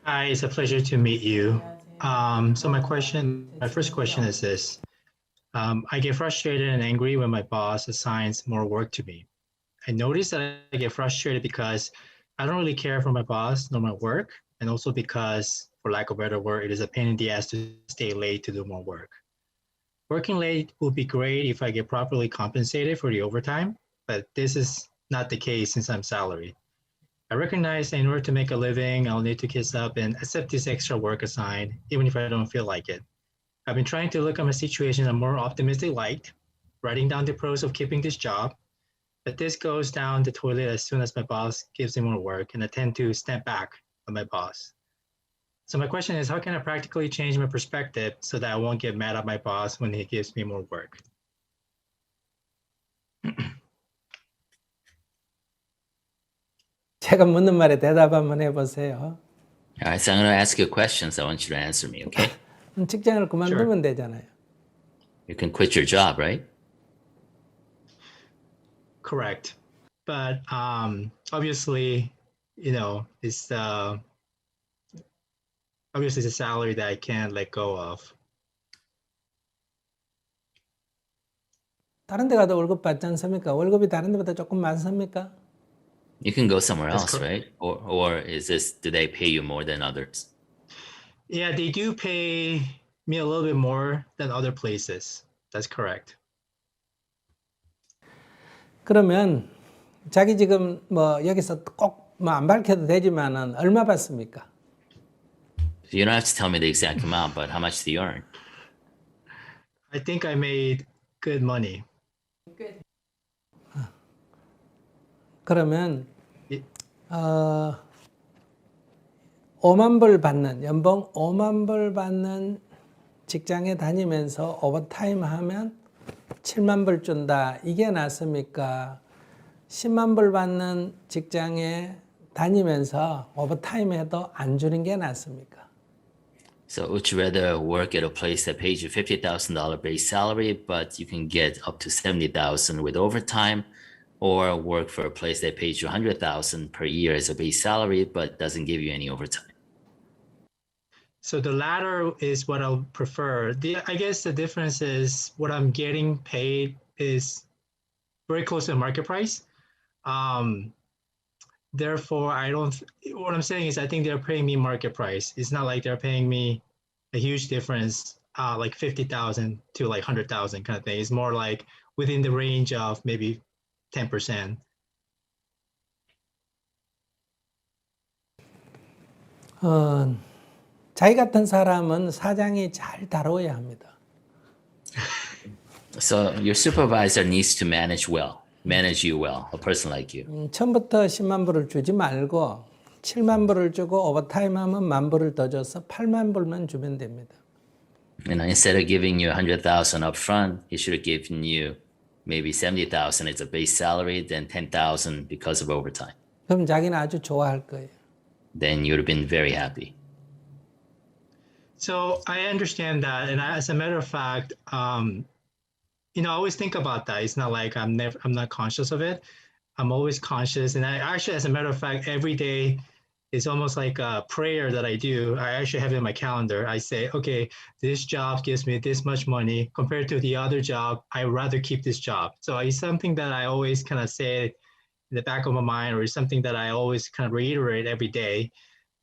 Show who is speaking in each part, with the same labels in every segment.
Speaker 1: Hi, it's a pleasure to meet you. So my first question is this. I get frustrated and angry when my boss assigns more work to me. I notice that I get frustrated because I don't really care for my boss nor my work, and also because, for lack of a better word, it is a pain in the ass to stay late to do more work. Working late would be great if I get properly compensated for the overtime, but this is not the case since I'm salaried. I recognize that in order to make a living, I'll need to kiss up and accept this extra work assigned, even if I don't feel like it. I've been trying to look at my situation in a more optimistic light, writing down the pros of keeping this job, but this goes down the toilet as soon as my boss gives me more work, and I tend to snap back at my boss. So my question is, how can I practically change my perspective so that I won't get mad at my boss when he gives me more work?
Speaker 2: 제가 묻는 말에 대답 한번 해보세요.
Speaker 3: All right, so I'm going to ask you questions. I want you to answer me, okay?
Speaker 2: 직장을 그만두면 되잖아요.
Speaker 3: You can quit your job, right?
Speaker 1: Correct. But obviously, it's obviously it's a salary that I can't let go of.
Speaker 2: 다른 데 가도 월급 받지 않습니까? 월급이 다른 데보다 조금 많습니까?
Speaker 3: You can go somewhere
Speaker 1: That's
Speaker 3: else, right? Or do they pay you more than others?
Speaker 1: Yeah, they do pay me a little bit more than other places. That's correct.
Speaker 2: 그러면 자기 지금 뭐 여기서 꼭 뭐 안 밝혀도 되지만은 얼마 받습니까?
Speaker 3: You don't have to tell me the exact amount, but how much do you earn?
Speaker 1: I think I made good money.
Speaker 2: 그러면 5만 불 받는 연봉 5만 불 받는 직장에 다니면서 오버타임 하면 7만 불 준다. 이게 낫습니까? 10만 불 받는 직장에 다니면서 오버타임 해도 안 주는 게 낫습니까?
Speaker 3: So would you rather work at a place that pays you $50,000 base salary, but you can get up to $70,000 with overtime, or work for a place that pays you $100,000 per year as a base salary, but doesn't give you any overtime?
Speaker 1: So the latter is what I'll prefer. I guess the difference is what I'm getting paid is very close to the market price. Therefore, what I'm saying is I think they're paying me market price. It's not like they're paying me a huge difference, like 50,000 to like 100,000 kind of thing. It's more like within the range of maybe 10%.
Speaker 2: 자기 같은 사람은 사장이 잘 다뤄야 합니다.
Speaker 3: So your supervisor needs to manage you well, a person like you.
Speaker 2: 처음부터 10만 불을 주지 말고 7만 불을 주고 오버타임 하면 만 불을 더 줘서 8만 불만 주면 됩니다.
Speaker 3: Instead of giving you 100,000 up front, he should have given you maybe 70,000 as a base salary, then 10,000 because of overtime.
Speaker 2: 그럼 자기는 아주 좋아할 거예요.
Speaker 3: Then you would have been very happy.
Speaker 1: So I understand that, and as a matter of fact, I always think about that. It's not like I'm not conscious of it. I'm always conscious, and I actually, as a matter of fact, every day is almost like a prayer that I do. I actually have it in my calendar. I say, okay, this job gives me this much money compared to the other job. I'd rather keep this job. So it's something that I always kind of say in the back of my mind, or it's something that I always kind of reiterate every day.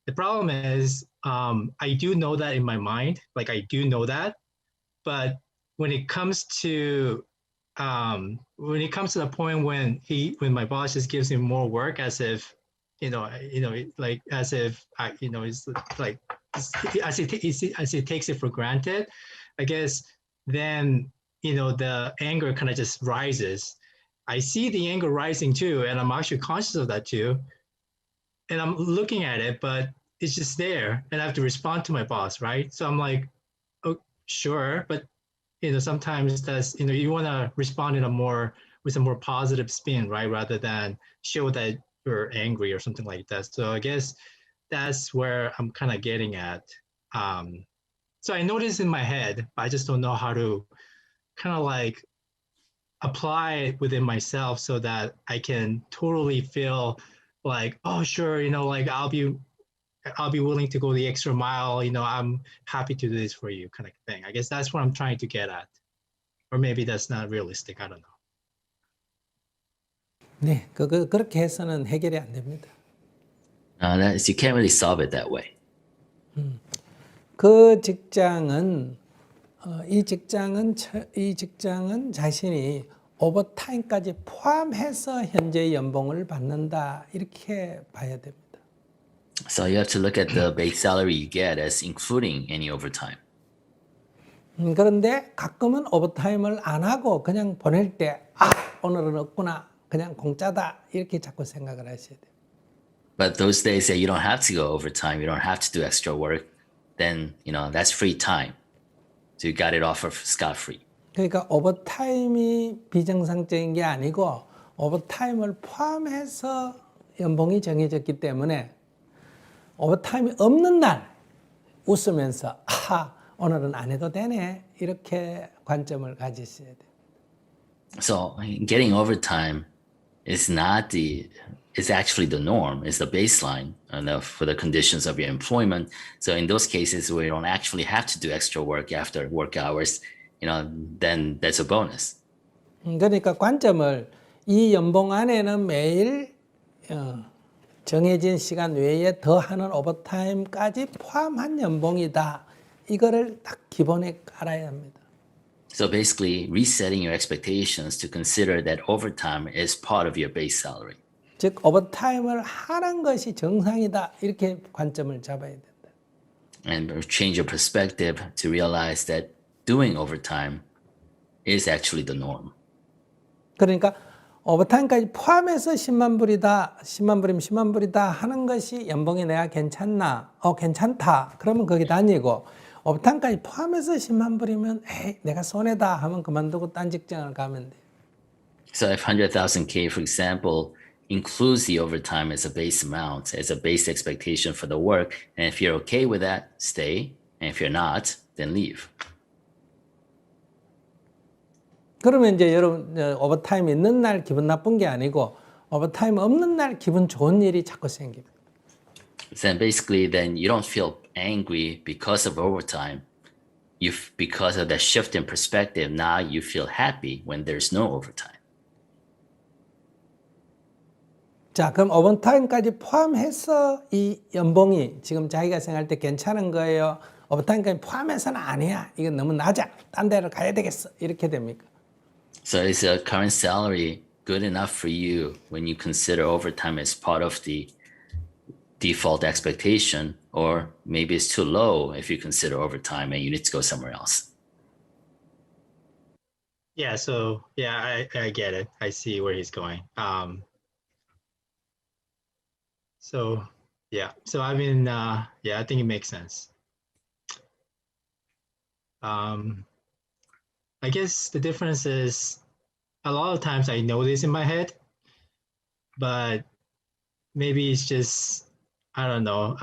Speaker 1: The problem is, I do know that in my mind, like I do know that, but when it comes to the point when my boss just gives me more work, as if like as if it's like as he takes it for granted, I guess then the anger kind of just rises. I see the anger rising too, and I'm actually conscious of that too. And I'm looking at it, but it's just there, and I have to respond to my boss, right? So I'm like, oh, sure, but sometimes that's you want to respond with a more positive spin, right, rather than show that you're angry or something like that. So I guess that's where I'm kind of getting at. So I know this in my head, but I just don't know how to kind of like apply it within myself so that I can totally feel like, oh, sure, like I'll be I'll be willing to go the extra mile. I'm happy to do this for you, kind of thing. I guess that's what I'm trying to get at. Or maybe that's not realistic. I don't know.
Speaker 2: 네, 그렇게 해서는 해결이 안 됩니다.
Speaker 3: You can't really solve it that way.
Speaker 2: 그 직장은 이 직장은 자신이 오버타임까지 포함해서 현재 연봉을 받는다 이렇게 봐야 됩니다.
Speaker 3: So you have to look at the base salary you get as including any overtime.
Speaker 2: 그런데 가끔은 오버타임을 안 하고 그냥 보낼 때 오늘은 없구나 그냥 공짜다 이렇게 자꾸 생각을 하셔야 돼요.
Speaker 3: But those days that you don't have to go overtime, you don't have to do extra work, then that's free time. So you got it off of scot-free.
Speaker 2: 그러니까 오버타임이 비정상적인 게 아니고 오버타임을 포함해서 연봉이 정해졌기 때문에 오버타임이 없는 날 웃으면서 오늘은 안 해도 되네 이렇게 관점을 가지셔야 돼요.
Speaker 3: So getting overtime is actually the norm, is the baseline for the conditions of your employment. So in those cases where you don't actually have to do extra work after work hours, then that's a bonus.
Speaker 2: 그러니까 관점을 이 연봉 안에는 매일 정해진 시간 외에 더 하는 오버타임까지 포함한 연봉이다. 이거를 딱 기본에 깔아야 합니다.
Speaker 3: So basically resetting your expectations to consider that overtime is part of your base salary.
Speaker 2: 즉 오버타임을 하는 것이 정상이다. 이렇게 관점을 잡아야 된다.
Speaker 3: And change your perspective to realize that doing overtime is actually the norm.
Speaker 2: 그러니까 오버타임까지 포함해서 10만 불이다. 10만 불이면 10만 불이다 하는 것이 연봉이 내가 괜찮나? 괜찮다. 그러면 거기 다니고 오버타임까지 포함해서 10만 불이면 내가 손해다 하면 그만두고 딴 직장을 가면 돼.
Speaker 3: So if 100,000K, for example, includes the overtime as a base amount, as a base expectation for the work, and if you're okay with that, stay. And if you're not, then leave.
Speaker 2: 그러면 이제 여러분 오버타임 있는 날 기분 나쁜 게 아니고 오버타임 없는 날 기분 좋은 일이 자꾸 생깁니다.
Speaker 3: Then basically, then you don't feel angry because of overtime. Because of that shift in perspective, now you feel happy when there's no overtime.
Speaker 2: 자, 그럼 오버타임까지 포함해서 이 연봉이 지금 자기가 생각할 때 괜찮은 거예요? 오버타임까지 포함해서는 아니야. 이건 너무 낮아. 딴 데로 가야 되겠어. 이렇게 됩니까?
Speaker 3: So is the current salary good enough for you when you consider overtime as part of the default expectation, or maybe it's too low if you consider overtime and you need to go somewhere else?
Speaker 1: Yeah, so I get it. I see where he's going. So I mean, I think it makes sense. I guess the difference is a lot of times I know this in my head, but maybe it's just, I don't know.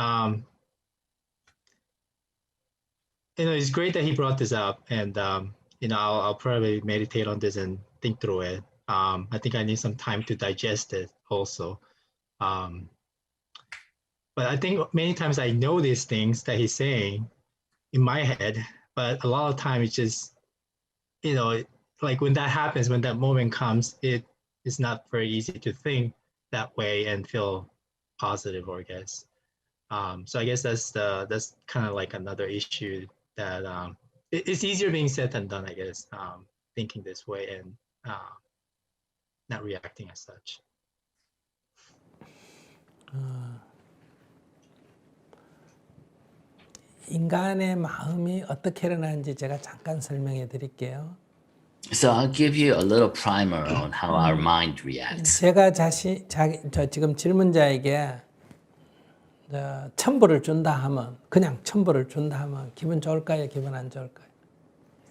Speaker 1: It's great that he brought this up, and I'll probably meditate on this and think through it. I think I need some time to digest it also. But I think many times I know these things that he's saying in my head, but a lot of times it's just, like when that happens, when that moment comes, it is not very easy to think that way and feel positive, I guess. So I guess that's kind of like another issue that it's easier being said than done, I guess, thinking this way and not reacting as such.
Speaker 2: 인간의 마음이 어떻게 일어나는지 제가 잠깐 설명해 드릴게요.
Speaker 3: So I'll give you a little primer on how our mind reacts.
Speaker 2: 제가 지금 질문자에게 1,000불을 준다 하면 그냥 1,000불을 준다 하면 기분 좋을까요? 기분 안 좋을까요?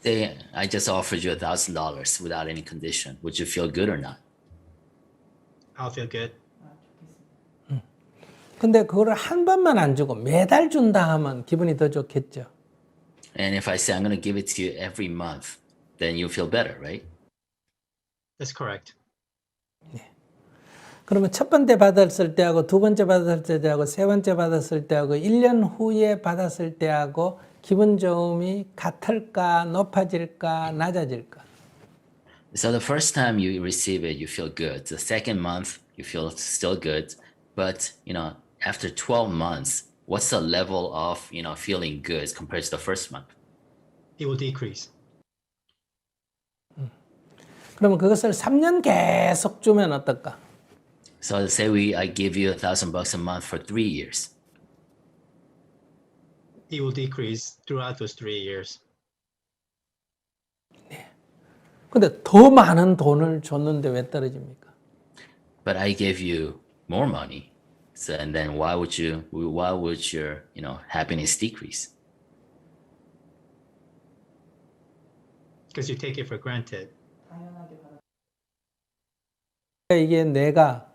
Speaker 3: Say I just offered you $1,000 without any condition. Would you feel good or not?
Speaker 1: I'll feel good.
Speaker 2: 근데 그거를 한 번만 안 주고 매달 준다 하면 기분이 더 좋겠죠.
Speaker 3: And if I say I'm going to give it to you every month, then you feel better, right?
Speaker 1: That's correct.
Speaker 2: 그러면 첫 번째 받았을 때하고 두 번째 받았을 때하고 세 번째 받았을 때하고 1년 후에 받았을 때하고 기분 좋음이 같을까, 높아질까, 낮아질까?
Speaker 3: So the first time you receive it, you feel good. The second month, you feel still good. But, after 12 months, what's the level of, feeling good compared to the first month?
Speaker 1: It will decrease.
Speaker 2: 그러면 그것을 3년 계속 주면 어떨까?
Speaker 3: So say I give you $1,000 a month for 3 years.
Speaker 1: It will decrease throughout those 3 years.
Speaker 2: 근데 더 많은 돈을 줬는데 왜 떨어집니까?
Speaker 3: But I gave you more money. So and then why would your happiness decrease?
Speaker 1: Because you take it for granted.
Speaker 2: 이게 내가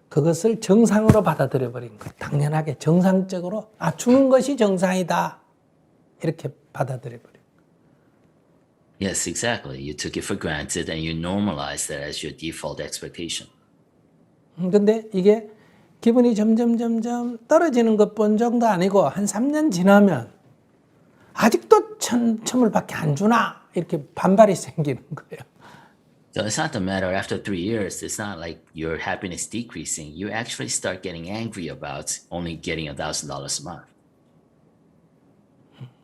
Speaker 2: 그것을 정상으로 받아들여 버린 거예요. 당연하게 정상적으로 주는 것이 정상이다. 이렇게 받아들여 버린 거예요.
Speaker 3: Yes, exactly. You took it for granted and you normalized that as your default expectation.
Speaker 2: 근데 이게 기분이 점점 떨어지는 것뿐 정도 아니고 한 3년 지나면 아직도 천물밖에 안 주나 이렇게 반발이 생기는 거예요.
Speaker 3: So it's not the matter after 3 years, it's not like your happiness decreasing. You actually start getting angry about only getting $1,000 a month.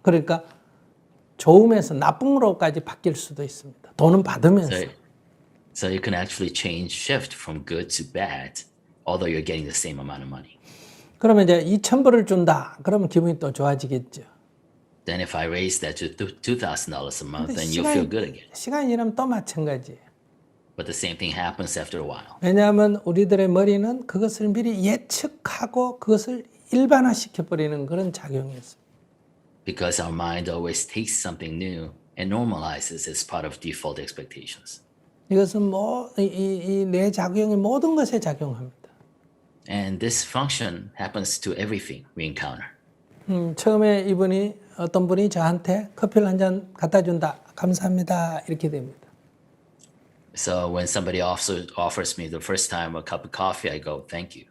Speaker 2: 그러니까 좋음에서 나쁨으로까지 바뀔 수도 있습니다. 돈은 받으면서.
Speaker 3: So you can actually shift from good to bad, although you're getting the same amount of money.
Speaker 2: 그러면 이제 2,000불을 준다. 그러면 기분이 또 좋아지겠죠.
Speaker 3: Then if I raise that to $2,000 a month, then you'll feel good again.
Speaker 2: 시간이 지나면 또 마찬가지예요.
Speaker 3: But the same thing happens after a while.
Speaker 2: 왜냐하면 우리들의 머리는 그것을 미리 예측하고 그것을 일반화시켜버리는 그런 작용이 있습니다.
Speaker 3: Because our mind always takes something new and normalizes as part of default expectations.
Speaker 2: 이것은 이 뇌 작용이 모든 것에 작용합니다.
Speaker 3: And this function happens to everything we encounter.
Speaker 2: 처음에 어떤 분이 저한테 커피를 한 잔 갖다 준다. 감사합니다. 이렇게 됩니다.
Speaker 3: So when somebody offers me the first time a cup of coffee, I go, thank you.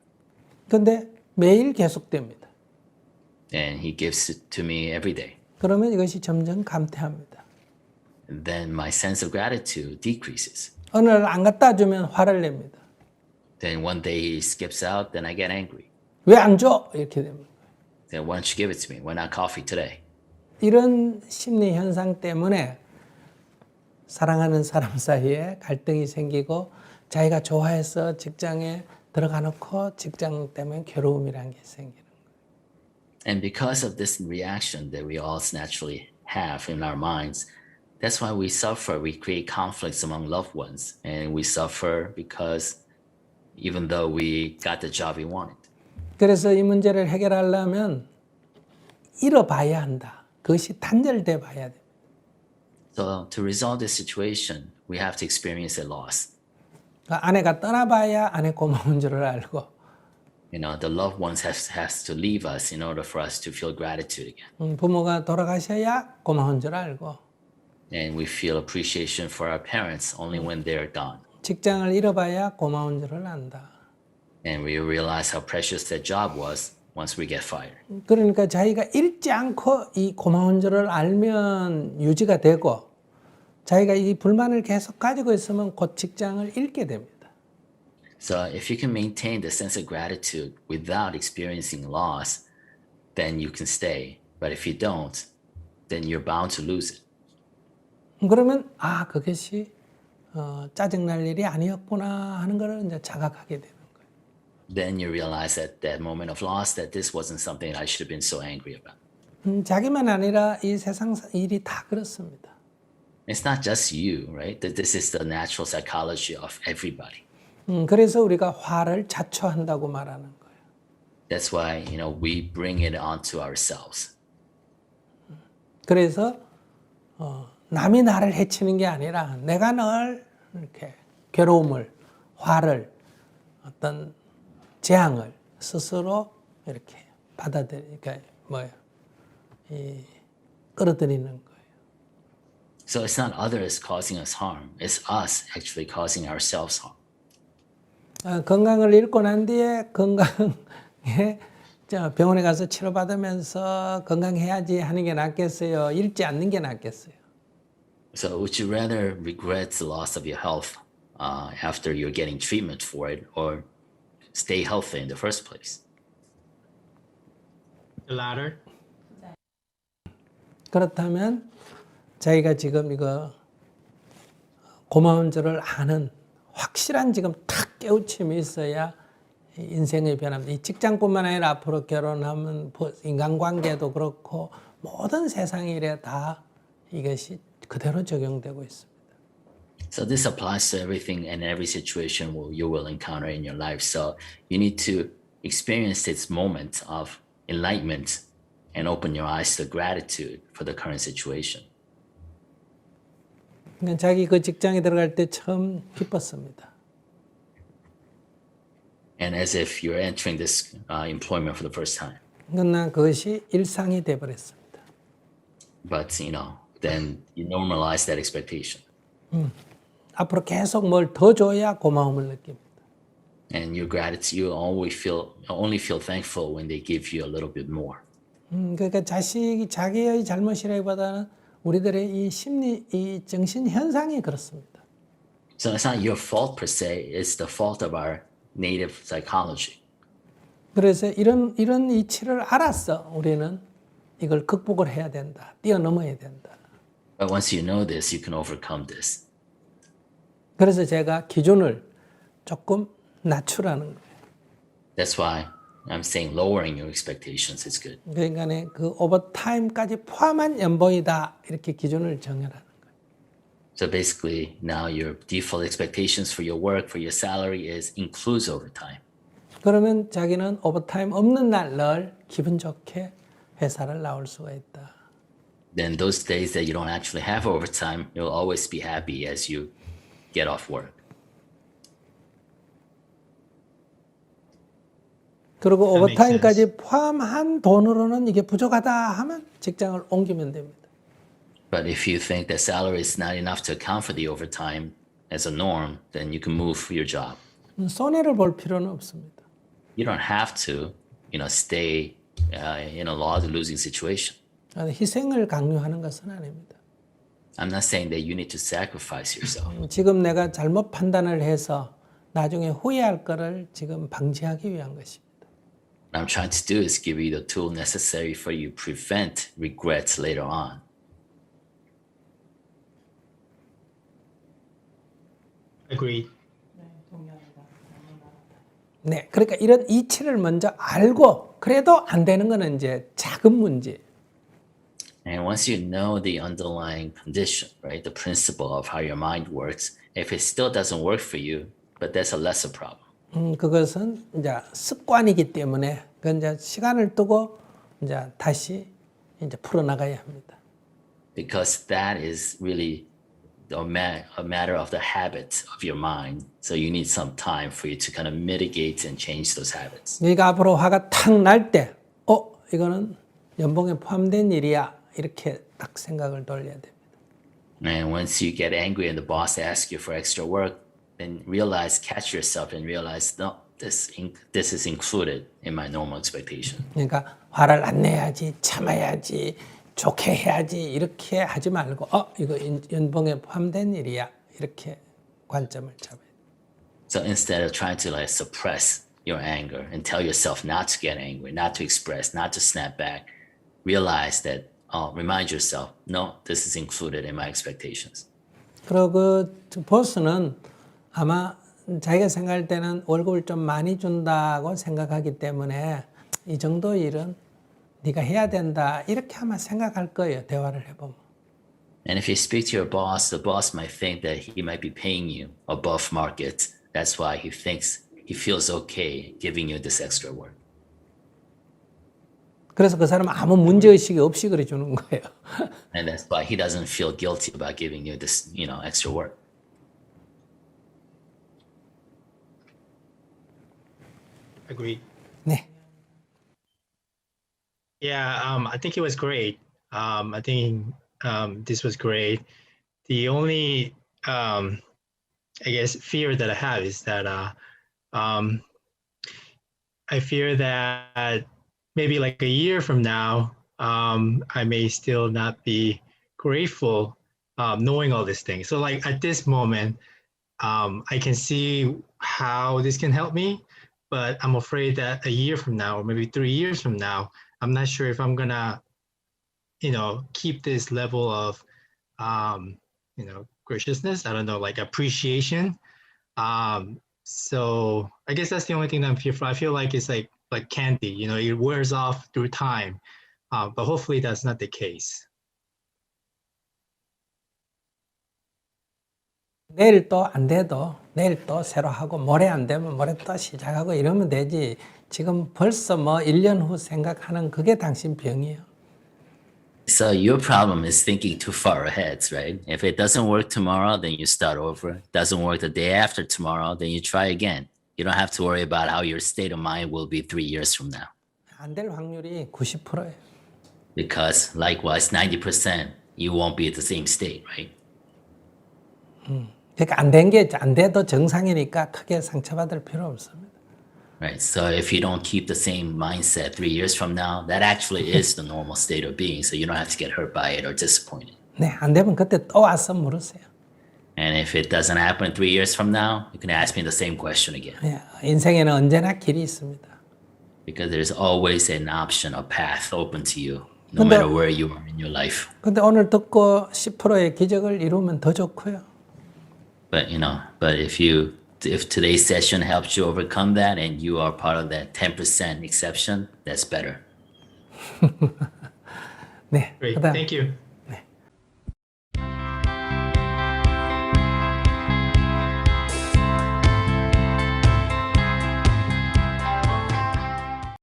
Speaker 2: 근데 매일 계속됩니다.
Speaker 3: And he gives it to me every day.
Speaker 2: 그러면 이것이 점점 감퇴합니다.
Speaker 3: And then my sense of gratitude decreases.
Speaker 2: 어느 날 안 갖다 주면 화를 냅니다.
Speaker 3: Then one day he skips out, then I get angry.
Speaker 2: 왜 안 줘? 이렇게 됩니다.
Speaker 3: Then why don't you give it to me? Why not coffee today?
Speaker 2: 이런 심리 현상 때문에 사랑하는 사람 사이에 갈등이 생기고 자기가 좋아해서 직장에 들어가 놓고 직장 때문에 괴로움이라는 게 생기는 거예요.
Speaker 3: And because of this reaction that we all naturally have in our minds, that's why we suffer. We create conflicts among loved ones. And we suffer because even though we got the job we wanted.
Speaker 2: 그래서 이 문제를 해결하려면 잃어봐야 한다. 그것이 단절돼 봐야 돼.
Speaker 3: So to resolve this situation, we have to experience a loss.
Speaker 2: 아내가 떠나봐야 아내 고마운 줄을 알고.
Speaker 3: The loved ones has to leave us in order for us to feel gratitude again.
Speaker 2: 부모가 돌아가셔야 고마운 줄 알고.
Speaker 3: And we feel appreciation for our parents only when they're gone.
Speaker 2: 직장을 잃어봐야 고마운 줄을 안다.
Speaker 3: And we realize how precious that job was once we get fired.
Speaker 2: 그러니까 자기가 잃지 않고 이 고마운 줄을 알면 유지가 되고 자기가 이 불만을 계속 가지고 있으면 곧 직장을 잃게 됩니다.
Speaker 3: So if you can maintain the sense of gratitude without experiencing loss, then you can stay. But if you don't, then you're bound to lose it.
Speaker 2: 그러면 그것이 짜증날 일이 아니었구나 하는 걸 이제 자각하게 되는 거예요.
Speaker 3: Then you realize at that moment of loss that this wasn't something I should have been so angry about.
Speaker 2: 자기만 아니라 이 세상 일이 다 그렇습니다.
Speaker 3: It's not just you, right? That this is the natural psychology of everybody.
Speaker 2: 그래서 우리가 화를 자초한다고 말하는 거예요.
Speaker 3: That's why, we bring it onto ourselves.
Speaker 2: 그래서 남이 나를 해치는 게 아니라 내가 늘 이렇게 괴로움을, 화를, 어떤 재앙을 스스로 이렇게 받아들이니까 끌어들이는 거예요.
Speaker 3: So it's not others causing us harm. It's us actually causing ourselves harm.
Speaker 2: 건강을 잃고 난 뒤에 건강에 병원에 가서 치료받으면서 건강해야지 하는 게 낫겠어요? 잃지 않는 게 낫겠어요?
Speaker 3: So would you rather regret the loss of your health after you're getting treatment for it, or stay healthy in the first place?
Speaker 1: The latter.
Speaker 2: 그렇다면 자기가 지금 이거 고마운 줄을 아는 확실한 지금 탁 깨우침이 있어야 인생의 변화입니다. 이 직장뿐만 아니라 앞으로 결혼하면 인간관계도 그렇고 모든 세상 일에 다 이것이 그대로 적용되고 있습니다.
Speaker 3: So this applies to everything and every situation you will encounter in your life. So you need to experience this moment of enlightenment and open your eyes to gratitude for the current situation.
Speaker 2: 그러니까 자기 그 직장에 들어갈 때 처음 기뻤습니다.
Speaker 3: And as if you're entering this employment for the first time.
Speaker 2: 그러나 그것이 일상이 돼버렸습니다.
Speaker 3: But then you normalize that expectation.
Speaker 2: 앞으로 계속 뭘 더 줘야 고마움을 느낍니다.
Speaker 3: And your gratitude, you only feel thankful when they give you a little bit more.
Speaker 2: 그러니까 자기의 잘못이라기보다는 우리들의 이 심리, 이 정신 현상이 그렇습니다.
Speaker 3: So it's not your fault per se; it's the fault of our native psychology.
Speaker 2: 그래서 이런 이치를 알았어. 우리는 이걸 극복을 해야 된다. 뛰어넘어야 된다.
Speaker 3: But once you know this, you can overcome this.
Speaker 2: 그래서 제가 기준을 조금 낮추라는 거예요.
Speaker 3: That's why I'm saying lowering your expectations is good.
Speaker 2: 그러니까 그 오버타임까지 포함한 연봉이다. 이렇게 기준을 정해라는 거예요.
Speaker 3: So basically, now your default expectations for your work, for your salary includes overtime.
Speaker 2: 그러면 자기는 오버타임 없는 날 늘 기분 좋게 회사를 나올 수가 있다.
Speaker 3: Then those days that you don't actually have overtime, you'll always be happy as you get off work.
Speaker 2: 그리고
Speaker 1: That makes
Speaker 2: 오버타임까지 포함한 돈으로는 이게 부족하다 하면 직장을 옮기면 됩니다.
Speaker 3: But if you think that salary is not enough to account for the overtime as a norm, then you can move for your job.
Speaker 2: 손해를 볼 필요는 없습니다.
Speaker 3: You don't have to, stay in a loss-losing situation.
Speaker 2: 희생을 강요하는 것은 아닙니다.
Speaker 3: I'm not saying that you need to sacrifice yourself.
Speaker 2: 지금 내가 잘못 판단을 해서 나중에 후회할 거를 지금 방지하기 위한 것입니다.
Speaker 3: What I'm trying to do is give you the tool necessary for you to prevent regrets later on.
Speaker 1: Agreed.
Speaker 2: 네, 그러니까 이런 이치를 먼저 알고 그래도 안 되는 거는 이제 작은 문제.
Speaker 3: And once you know the underlying condition, right, the principle of how your mind works, if it still doesn't work for you, but that's a lesser problem.
Speaker 2: 그것은 이제 습관이기 때문에 그 이제 시간을 두고 이제 다시 이제 풀어 나가야 합니다.
Speaker 3: Because that is really a matter of the habits of your mind. So you need some time for you to kind of mitigate and change those habits.
Speaker 2: 그러니까 앞으로 화가 탁 날 때, 이거는 연봉에 포함된 일이야. 이렇게 딱 생각을 돌려야 됩니다.
Speaker 3: And once you get angry and the boss asks you for extra work, then catch yourself and realize, no, this is included in my normal expectation.
Speaker 2: 그러니까 화를 안 내야지, 참아야지, 좋게 해야지 이렇게 하지 말고 이거 연봉에 포함된 일이야. 이렇게 관점을 잡아야 돼요.
Speaker 3: So instead of trying to suppress your anger and tell yourself not to get angry, not to express, not to snap back, realize that, remind yourself, no, this is included in my expectations.
Speaker 2: 그리고 그 보스는 아마 자기가 생각할 때는 월급을 좀 많이 준다고 생각하기 때문에 이 정도 일은 네가 해야 된다 이렇게 아마 생각할 거예요. 대화를 해보면.
Speaker 3: And if you speak to your boss, the boss might think that he might be paying you above market. That's why he feels okay giving you this extra work.
Speaker 2: 그래서 그 사람은 아무 문제의식이 없이 그래 주는 거예요.
Speaker 3: And that's why he doesn't feel guilty about giving you this, extra work.
Speaker 1: Agreed.
Speaker 2: 네.
Speaker 1: Yeah, I think it was great. I think this was great. The only, I guess, fear that I have is that I fear that maybe like a year from now, I may still not be grateful knowing all these things. So like at this moment, I can see how this can help me, but I'm afraid that a year from now, or maybe 3 years from now, I'm not sure if I'm gonna, keep this level of, graciousness. I don't know, like appreciation. So I guess that's the only thing that I'm fearful. I feel like it's like candy, it wears off through time. But hopefully that's not the case.
Speaker 2: 내일 또 안 돼도 내일 또 새로 하고 모레 안 되면 모레 또 시작하고 이러면 되지. 지금 벌써 뭐 1년 후 생각하는 그게 당신 병이에요.
Speaker 3: So your problem is thinking too far ahead, right? If it doesn't work tomorrow, then you start over. Doesn't work the day after tomorrow, then you try again. You don't have to worry about how your state of mind will be 3 years from now.
Speaker 2: 안 될 확률이 90%예요.
Speaker 3: Because likewise, 90%, you won't be at the same state, right?
Speaker 2: 그러니까 안 된 게 안 돼도 정상이니까 크게 상처받을 필요 없습니다.
Speaker 3: Right. So if you don't keep the same mindset 3 years from now, that actually is the normal state of being. So you don't have to get hurt by it or disappointed.
Speaker 2: 네, 안 되면 그때 또 와서 물으세요.
Speaker 3: And if it doesn't happen 3 years from now, you can ask me the same question again.
Speaker 2: 네, 인생에는 언제나 길이 있습니다.
Speaker 3: Because there's always an option, a path open to you, no
Speaker 2: 근데-
Speaker 3: matter where you are in your life.
Speaker 2: 근데 오늘 듣고 10%의 기적을 이루면 더 좋고요.
Speaker 3: But if today's session helps you overcome that and you are part of that 10% exception, that's better.
Speaker 2: 네,
Speaker 1: Great.
Speaker 2: 그다음
Speaker 1: Thank you.